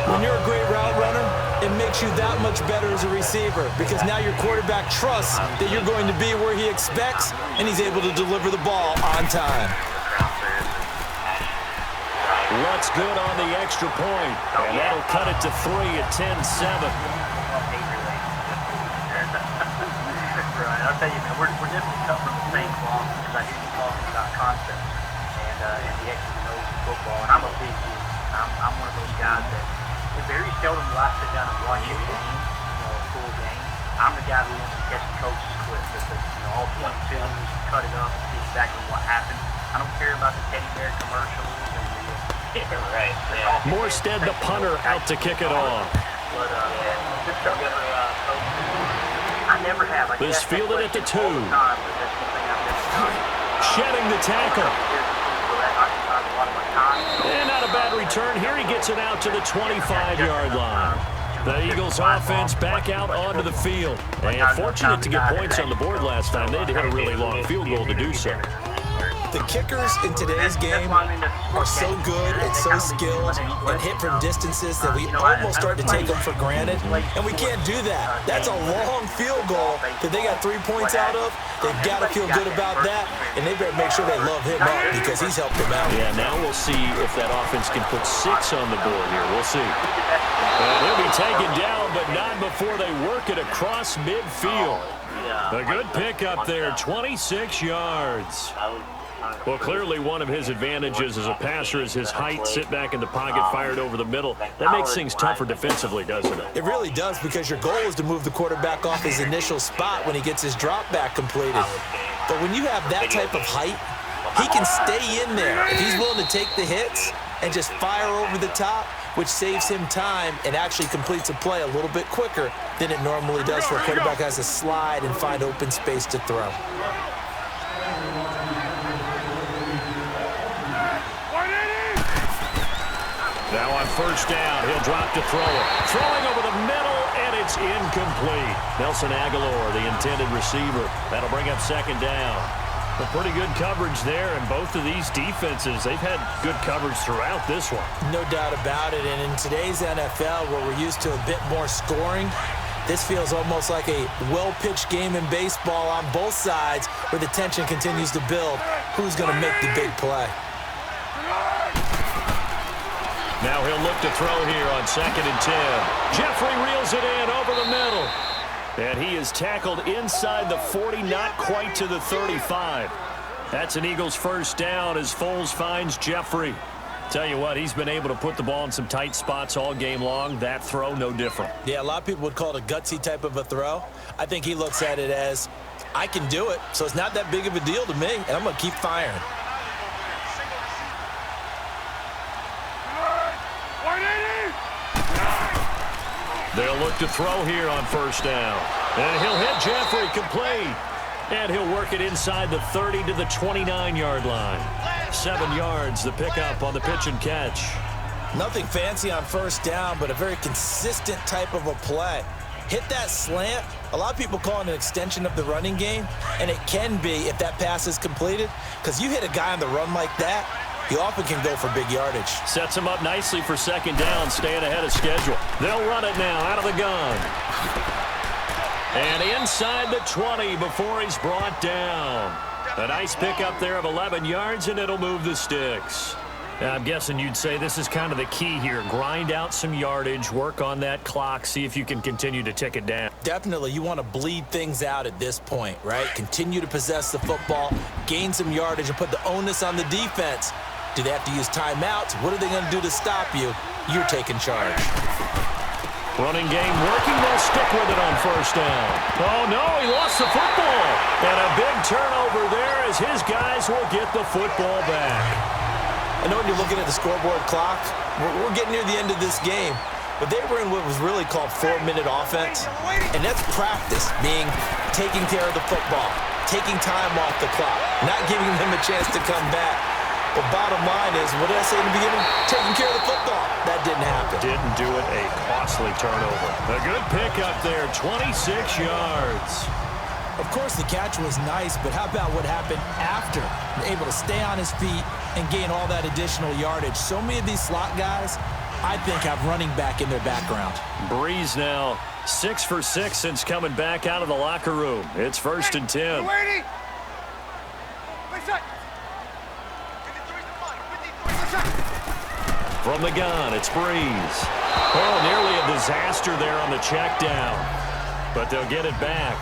When you're a great route runner, it makes you that much better as a receiver because now your quarterback trusts that you're going to be where he expects, and he's able to deliver the ball on time. Looks good on the extra point, and that'll cut it to 3 at 10-7. Right, I'll tell you, man, we're definitely cut from the same cloth because I hear you talking about concepts and the X's and O's of football, and I'm a big dude. I'm one of those guys that very seldom will I sit down and watch a game, a full game. I'm the guy who wants to catch the coach's clip, all 22s, cut it up, and see exactly what happened. I don't care about the teddy bear commercials and Right. Yeah. Morstead, the punter, out to kick it off. But I never have. This fielded at the 2. Shedding the tackle. And not a bad return here. He gets it out to the 25-yard line. The Eagles offense back out onto the field. And fortunate to get points on the board last time. They had to hit a really long field goal to do so. The kickers in today's game are so good and so skilled and hit from distances that we almost start to take them for granted, and we can't do that. That's a long field goal that they got 3 points out of. They've got to feel good about that, and they better make sure they love him up because he's helped them out. Yeah, now we'll see if that offense can put 6 on the board here. We'll see. He'll be taken down, but not before they work it across midfield. A good pickup there, 26 yards. Well, clearly one of his advantages as a passer is his height, sit back in the pocket, fired over the middle. That makes things tougher defensively, doesn't it? It really does because your goal is to move the quarterback off his initial spot when he gets his drop back completed. But when you have that type of height, He can stay in there if he's willing to take the hits and just fire over the top, which saves him time and actually completes a play a little bit quicker than it normally does for a quarterback who has to slide and find open space to throw. Now on first down, he'll drop to throw it. Throwing over the middle, and it's incomplete. Nelson Aguilar, the intended receiver. That'll bring up second down. But pretty good coverage there, and both of these defenses, they've had good coverage throughout this one. No doubt about it, and in today's NFL, where we're used to a bit more scoring, this feels almost like a well-pitched game in baseball on both sides where the tension continues to build. Who's going to make the big play? Now he'll look to throw here on 2nd and 10. Jeffrey reels it in over the middle. And he is tackled inside the 40, not quite to the 35. That's an Eagles first down as Foles finds Jeffrey. Tell you what, he's been able to put the ball in some tight spots all game long. That throw, no different. Yeah, a lot of people would call it a gutsy type of a throw. I think he looks at it as, I can do it, so it's not that big of a deal to me, and I'm going to keep firing. They'll look to throw here on first down. And he'll hit Jeffrey, complete. And he'll work it inside the 30 to the 29-yard line. 7 yards, the pickup on the pitch and catch. Nothing fancy on first down, but a very consistent type of a play. Hit that slant. A lot of people call it an extension of the running game, and it can be if that pass is completed, because you hit a guy on the run like that, you often can go for big yardage. Sets him up nicely for second down, staying ahead of schedule. They'll run it now out of the gun. And inside the 20 before he's brought down. A nice pickup there of 11 yards, and it'll move the sticks. Now, I'm guessing you'd say this is kind of the key here. Grind out some yardage, work on that clock, see if you can continue to tick it down. Definitely, you want to bleed things out at this point, right? Continue to possess the football, gain some yardage, and put the onus on the defense. Do they have to use timeouts? What are they going to do to stop you? You're taking charge. Running game working. They'll stick with it on first down. Oh, no, he lost the football. And a big turnover there as his guys will get the football back. I know when you're looking at the scoreboard clock, we're getting near the end of this game, but they were in what was really called 4-minute offense, and that's practice, being taking care of the football, taking time off the clock, not giving them a chance to come back. But bottom line is, what did I say in the beginning? Taking care of the football. That didn't happen. Didn't do it. A costly turnover. A good pickup there, 26 yards. Of course, the catch was nice, but how about what happened after? Able to stay on his feet and gain all that additional yardage. So many of these slot guys, I think, have running back in their background. Breeze now 6 for 6 since coming back out of the locker room. It's 1st and 10. From the gun, it's Breeze. Oh, nearly a disaster there on the check down. But they'll get it back.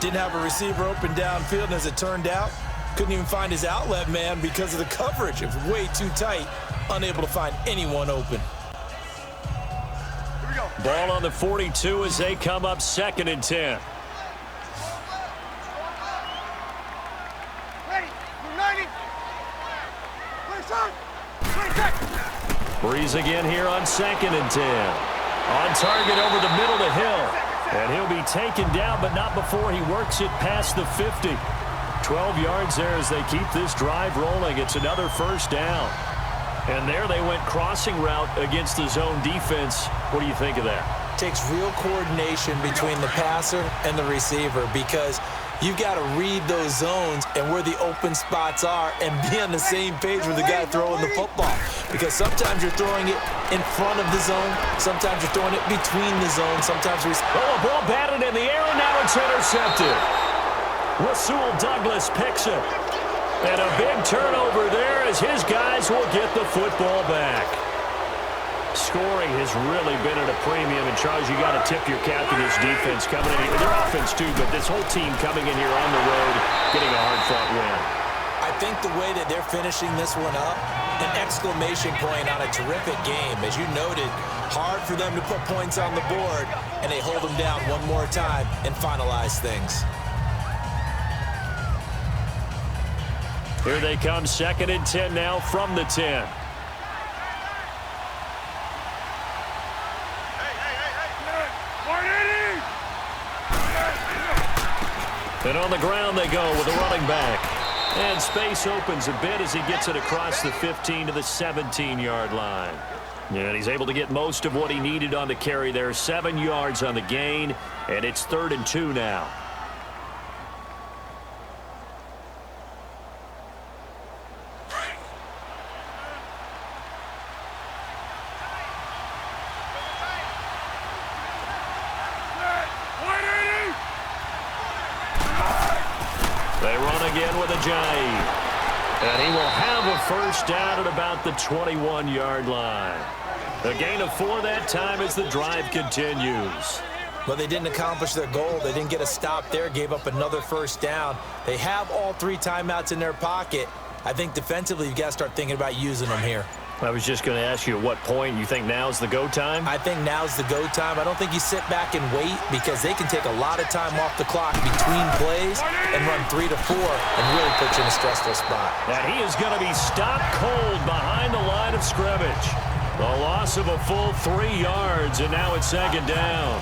Didn't have a receiver open downfield, and as it turned out, couldn't even find his outlet man because of the coverage. It was way too tight, unable to find anyone open. Ball on the 42 as they come up 2nd and 10. Breeze again here on 2nd and 10. On target over the middle to Hill. And he'll be taken down, but not before he works it past the 50. 12 yards there as they keep this drive rolling. It's another first down. And there they went crossing route against the zone defense. What do you think of that? Takes real coordination between the passer and the receiver, because you've got to read those zones and where the open spots are and be on the same page with the guy throwing the football. Because sometimes you're throwing it in front of the zone, sometimes you're throwing it between the zone, sometimes you're... Oh, ball batted in the air, and now it's intercepted. Rasul Douglas picks it. And a big turnover there as his guys will get the football back. Scoring has really been at a premium, and Charles, you got to tip your cap to this defense coming in here. Their offense too, but this whole team coming in here on the road, getting a hard-fought win. I think the way that they're finishing this one up, an exclamation point on a terrific game. As you noted, hard for them to put points on the board, and they hold them down one more time and finalize things. Here they come, 2nd and 10 now from the 10. And on the ground they go with a running back. And space opens a bit as he gets it across the 15 to the 17-yard line. And he's able to get most of what he needed on the carry there. 7 yards on the gain, and it's 3rd and 2 now. They run again with a Ajayi. And he will have a first down at about the 21-yard line. A gain of 4 that time as the drive continues. But they didn't accomplish their goal. They didn't get a stop there, gave up another first down. They have all 3 timeouts in their pocket. I think defensively you've got to start thinking about using them here. I was just going to ask you at what point you think now's the go time? I think now's the go time. I don't think you sit back and wait because they can take a lot of time off the clock between plays and run 3 to 4 and really put you in a stressful spot. And he is going to be stopped cold behind the line of scrimmage. The loss of a full 3 yards, and now it's 2nd down.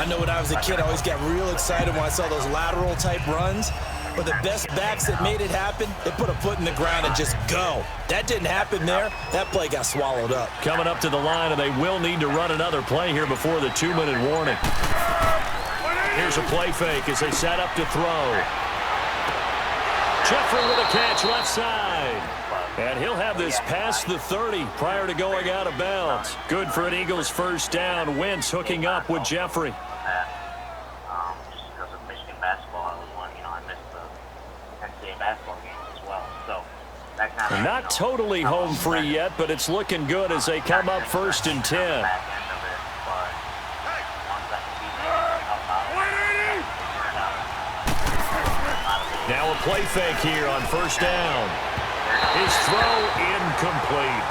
I know when I was a kid, I always got real excited when I saw those lateral type runs. But the best backs that made it happen, they put a foot in the ground and just go. That didn't happen there. That play got swallowed up. Coming up to the line, and they will need to run another play here before the 2-minute warning. Here's a play fake as they set up to throw. Jeffrey with a catch left side. And he'll have this past the 30 prior to going out of bounds. Good for an Eagles first down. Wentz hooking up with Jeffrey. Just because of Michigan basketball, I missed the NCAA basketball games as well. So that kind of not totally home free yet, but it's looking good as they come up 1st and 10. Now a play fake here on first down. His throw incomplete.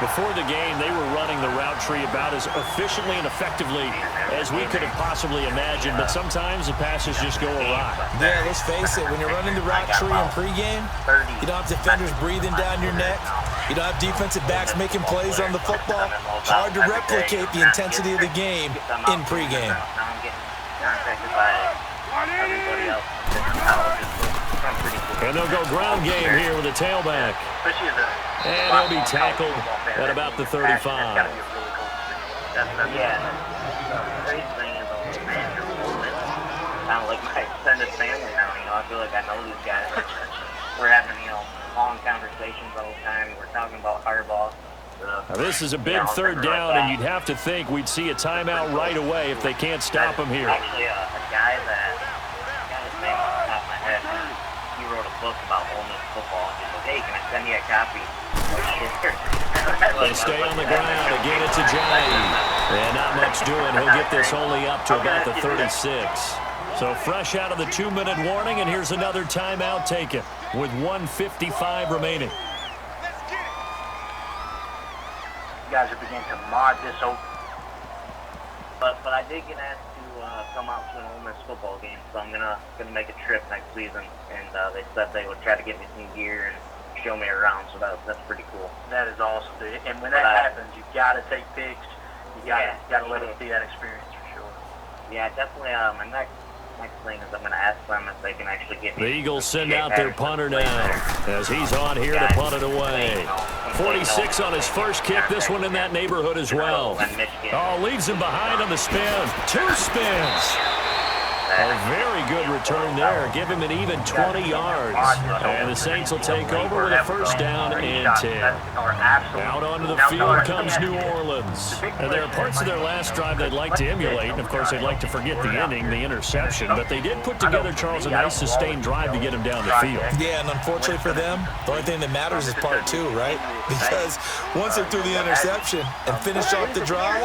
Before the game, they were running the route tree about as efficiently and effectively as we could have possibly imagined, but sometimes the passes just go awry. Yeah, let's face it, when you're running the route tree in pregame, you don't have defenders breathing down your neck. You don't have defensive backs making plays on the football. Hard to replicate the intensity of the game in pregame. I'm getting contacted by everybody else. And they'll go ground game here with a tailback. And he'll be tackled at about the 35. Yeah, the great thing is kind of like my extended family now. I feel like I know these guys. We're having, long conversations all the time. We're talking about Harbaugh. Now this is a big 3rd down, and you'd have to think we'd see a timeout right away if they can't stop him here. Actually, a guy that his name off the top of my head, he wrote a book about Ole Miss football. And he said, hey, can I send you a copy? They stay on the ground. Again, it's Ajayi. And not much doing. He'll get this only up to about the 36. So fresh out of the 2-minute warning, and here's another timeout taken with 1:55 remaining. You guys are beginning to mod this open. But I did get asked to come out to an Ole Miss football game, so I'm gonna make a trip next season. And they said they would try to get me some gear and show me around, so that's pretty cool. That is awesome, dude. And when that happens, you got to take pics. You got to let us see that experience for sure. Yeah, definitely. My next thing is I'm going to ask them if they can actually get me. The Eagles send out their punter now as he's on here to punt it away. 46 on his first kick. This one in that neighborhood as well. Oh, leaves him behind on the spin. 2 spins. A very good return there. Give him an even 20 yards. And the Saints will take over with a first down and 10. Out onto the field comes New Orleans. And there are parts of their last drive they'd like to emulate. And, of course, they'd like to forget the ending, the interception. But they did put together, Charles, a nice sustained drive to get him down the field. Yeah, and unfortunately for them, the only thing that matters is part 2, right? Because once they threw the interception and finished off the drive,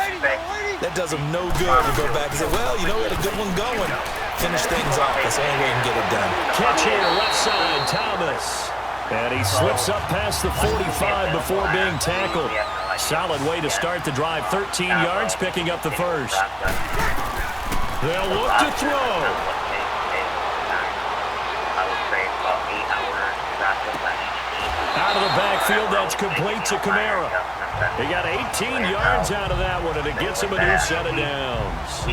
that does them no good to go back and say, well, we had a good one going. Finish things off. That's the only way you can get it done. Catch here, left side, Thomas. And he slips up past the 45 before being tackled. Solid way to start the drive. 13 yards, picking up the first. They'll look to throw. I would say about 8 hours Out of the backfield, that's complete to Kamara. He got 18 yards out of that one, and it gets him a new set of downs.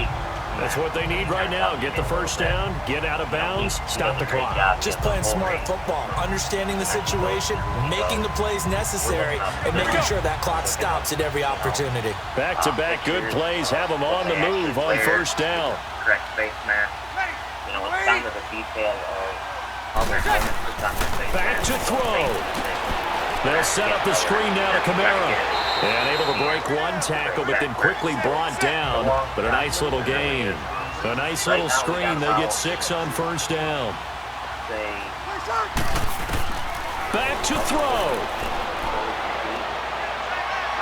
That's what they need right now. Get the first down, get out of bounds, stop the clock. Just playing smart football, understanding the situation, making the plays necessary, and making sure that clock stops at every opportunity. Back-to-back good plays have them on the move on first down. Correct space man. You know, it's down to the detail of other moments. Back to throw. They'll set up the screen now to Kamara. And able to break one tackle, but then quickly brought down. But a nice little gain. A nice little screen. They get 6 on first down. Back to throw.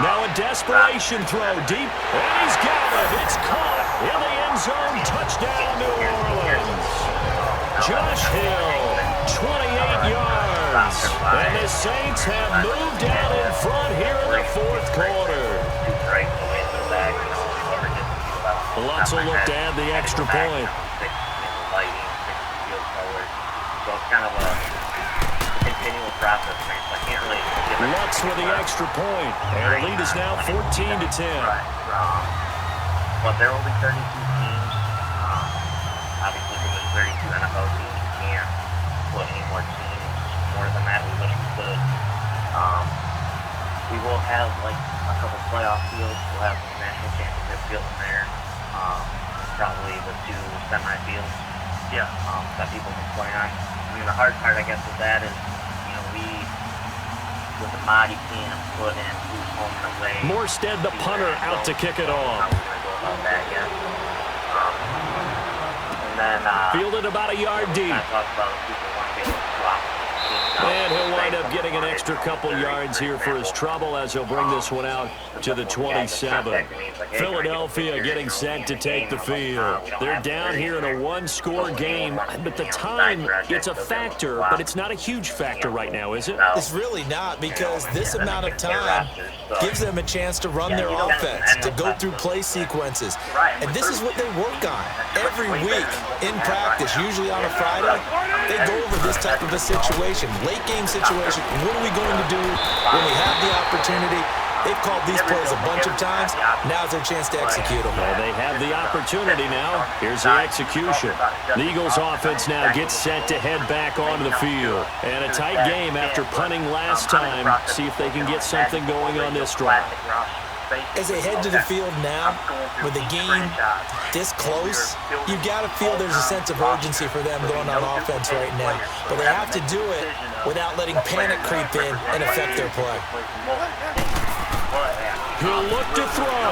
Now a desperation throw deep. And he's got it. It's caught in the end zone. Touchdown, New Orleans. Josh Hill, 28 yards. And the Saints have moved out in front here in the fourth quarter. Lutz will look to add the extra point. So it's kind of a continual process, man. So I can't really give it. Lutz with the extra point. And the lead is now 14-10. But there will be 32 teams. Obviously, from the 32 NFL teams, you can't put any more teams. More than that, we wish we could. We will have like a couple playoff fields. We'll have the national championship field in there. Probably the 2 semi-fields. Yeah. That people can play on. I mean, the hard part, I guess, with that is, you know, we with the mod, you can't put in who's home and away. Morstead, the punter, out to kick it off. How we're going to go about that yet. And then fielded about a yard deep. I talked about people want to be able to drop. And he'll wind up getting an extra couple yards here for his trouble as he'll bring this one out to the 27. Philadelphia getting set to take the field. They're down here in a one-score game, but the time, it's a factor, but it's not a huge factor right now, is it? It's really not, because this amount of time gives them a chance to run their offense, to go through play sequences. And this is what they work on every week in practice, usually on a Friday. They go over this type of a situation, late game situation. What are we going to do when we have the opportunity? They've called these plays a bunch of times. Now's their chance to execute them. Well, they have the opportunity now. Here's the execution. The Eagles offense now gets set to head back onto the field. And a tight game after punting last time. See if they can get something going on this drive. As they head to the field now, with the game this close, you've got to feel there's a sense of urgency for them going on offense right now. But they have to do it without letting panic creep in and affect their play. He'll look to throw.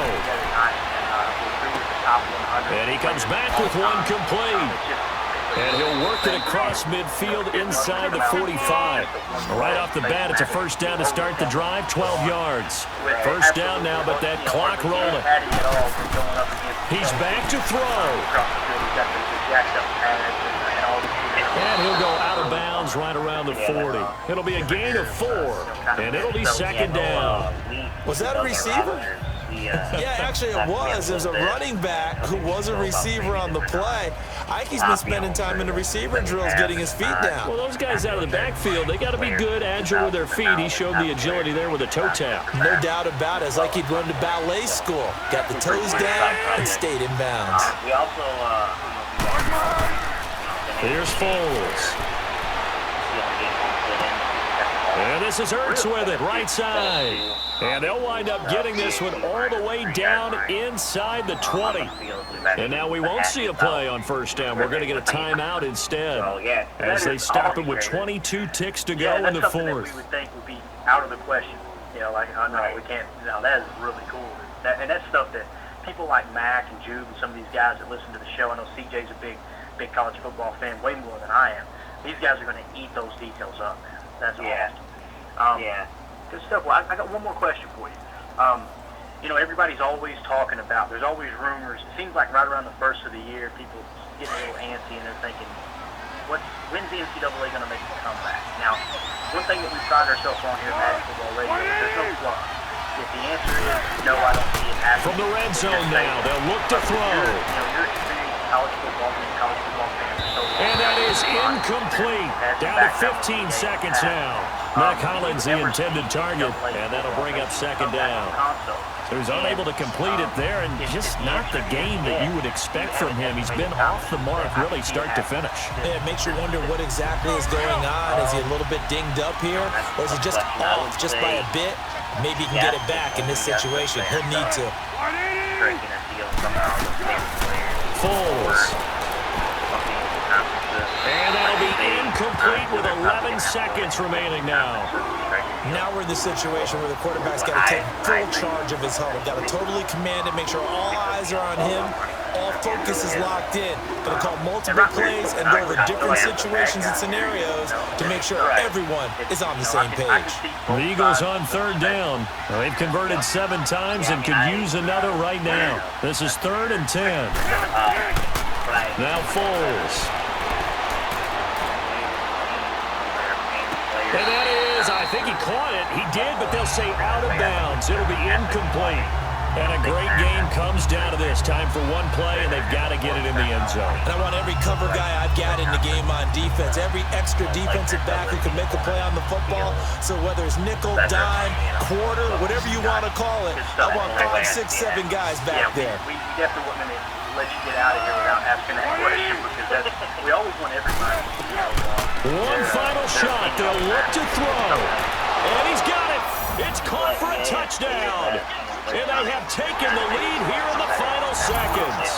And he comes back with one complete. And he'll work it across midfield inside the 45. Right off the bat, it's a first down to start the drive, 12 yards. First down now, but that clock rolling. He's back to throw. And he'll go out of bounds right around the 40. It'll be a gain of 4, and it'll be second down. Was that a receiver? Yeah, actually it was. There's a running back who was a receiver on the play. I think he's been spending time in the receiver drills getting his feet down. Well, those guys out of the backfield, they got to be good, agile with their feet. He showed the agility there with a toe tap. No doubt about it. It's like he'd run to ballet school. Got the toes down and stayed in bounds. We also, Here's Foles. And this is Ertz with it, right side. And they'll wind up getting this one all the way down inside the 20. And now we won't see a play on first down. We're going to get a timeout instead as they stop it with 22 ticks to go in the fourth. We would think would be out of the question. You know, like, oh, no, we can't. No, that is really cool. And that's stuff that people like Mac and Jude and some of these guys that listen to the show, I know CJ's a big college football fan, way more than I am. These guys are going to eat those details up, man. That's awesome. Good stuff. Well, I got one more question for you. You know, everybody's always talking about, there's always rumors. It seems like right around the first of the year, people get a little antsy and they're thinking, when's the NCAA going to make a comeback? Now, one thing that we pride ourselves on here at Madden Football Radio is there's no fluff. If the answer is no, I don't see it happening. From the red zone now, they'll look to throw. You're experienced college football and college football fans. And that is incomplete. Down to 15 seconds now. Matt Collins, the intended target, and that'll bring up second down. So he's unable to complete it there, and just not the game that you would expect from him. He's been off the mark really start to finish. Yeah, it makes you wonder what exactly is going on. Is he a little bit dinged up here, or is he just off just by a bit? Maybe he can get it back in this situation. He'll need to. Foles. And that'll be incomplete with 11 seconds remaining now. Now we're in the situation where the quarterback's got to take full charge of his huddle. Got to totally command it, make sure all eyes are on him. All focus is locked in. Going to call multiple plays and go over different situations and scenarios to make sure everyone is on the same page. The Eagles on third down. Well, they've converted 7 times and could use another right now. This is 3rd and 10. Now Foles. And that is, I think he caught it. He did, but they'll say out of bounds. It'll be incomplete. And a great game comes down to this. Time for one play, and they've got to get it in the end zone. And I want every cover guy I've got in the game on defense, every extra defensive back who can make a play on the football. So whether it's nickel, dime, quarter, whatever you want to call it, I want 5, 6, 7 guys back there. We definitely wouldn't let you get out of here without asking that question, because we always want everybody. One final shot. They'll look to throw. And he's got it. It's caught for a touchdown. And they have taken the lead here in the final seconds.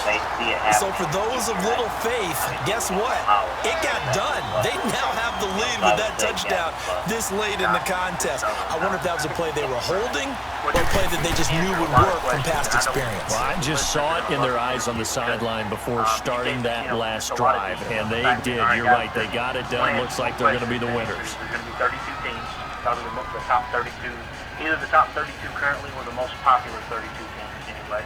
So for those of little faith, guess what? It got done. They now have the lead with that touchdown this late in the contest. I wonder if that was a play they were holding or a play that they just knew would work from past experience. Well, I just saw it in their eyes on the sideline before starting that last drive, and they did. You're right. They got it done. Looks like they're going to be the winners. There's going to be 32 teams, probably the top 32. Either the top 32 currently or the most popular 32 teams anyway.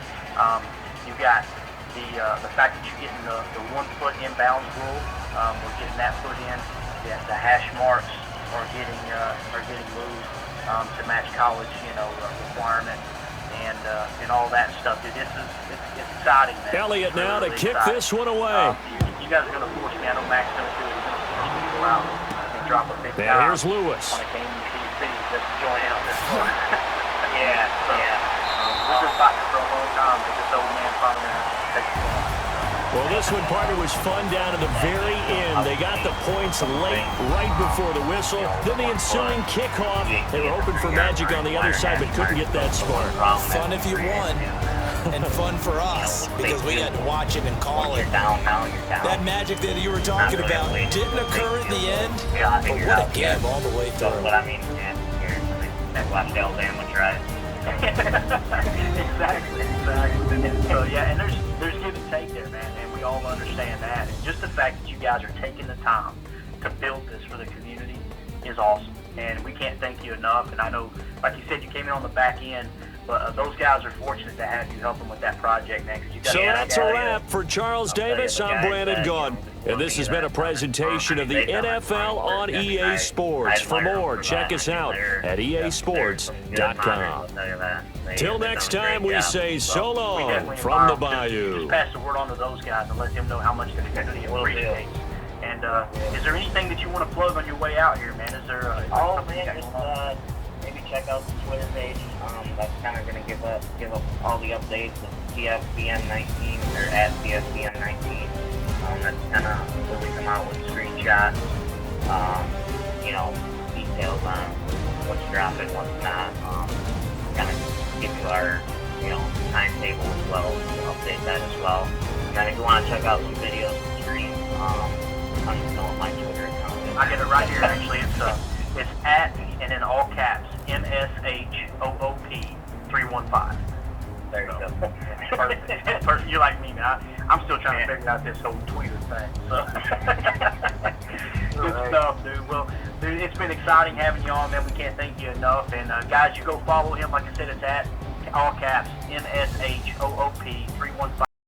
You've got the fact that you're getting the 1 foot inbounds rule. We're getting that put in. The hash marks are getting moved to match college, requirement and all that stuff. It's exciting, man. Elliott now to kick this one away. You guys are going to force me. I know Mac's going to do it. He's going to force me to go out and drop a big And here's Lewis. on a game you see cities that join out this one. We've been fighting for a long time, but this old man finally takes the ball. Well, this one, partner, was fun down to the very end. They got the points late, right before the whistle. Then the ensuing kickoff. They were hoping for magic on the other side, but couldn't get that spark. Fun if you won, and fun for us, because we got to watch it and call it. That magic that you were talking about didn't occur at the end, but what a game all the way through. But I mean, watch Alabama try. Exactly. So and there's give and take there, man, and we all understand that. And just the fact that you guys are taking the time to build this for the community is awesome, and we can't thank you enough. And I know, like you said, you came in on the back end, but those guys are fortunate to have you help them with that project, man. So that's a wrap for Charles Davis. I'm Brandon Gunn. And this has been a presentation of the NFL on EA Sports. For more, check us out at easports.com. Till next time, we say so long from the Bayou. Just pass the word on to those guys and let them know how much the community appreciates. And is there anything that you want to plug on your way out here, man? Is there? Just maybe check out the Twitter page. That's kind of going to give up all the updates of TFBM19 or at TFBM19. That's kind of where we come out with screenshots, details on what's dropping, what's not. Kind of give you our, timetable as well, to update that as well. And then if you want to check out some videos and streams, I'm still on my Twitter account. I get it right here, actually. It's at, and in all caps, MSHOOP 315. There you go. Perfect. You're like me, man. I'm still trying to figure out this whole Twitter thing. So. Good stuff, dude. Well, dude, it's been exciting having you on, man. We can't thank you enough. And guys, you go follow him. Like I said, it's at all caps MSHOOP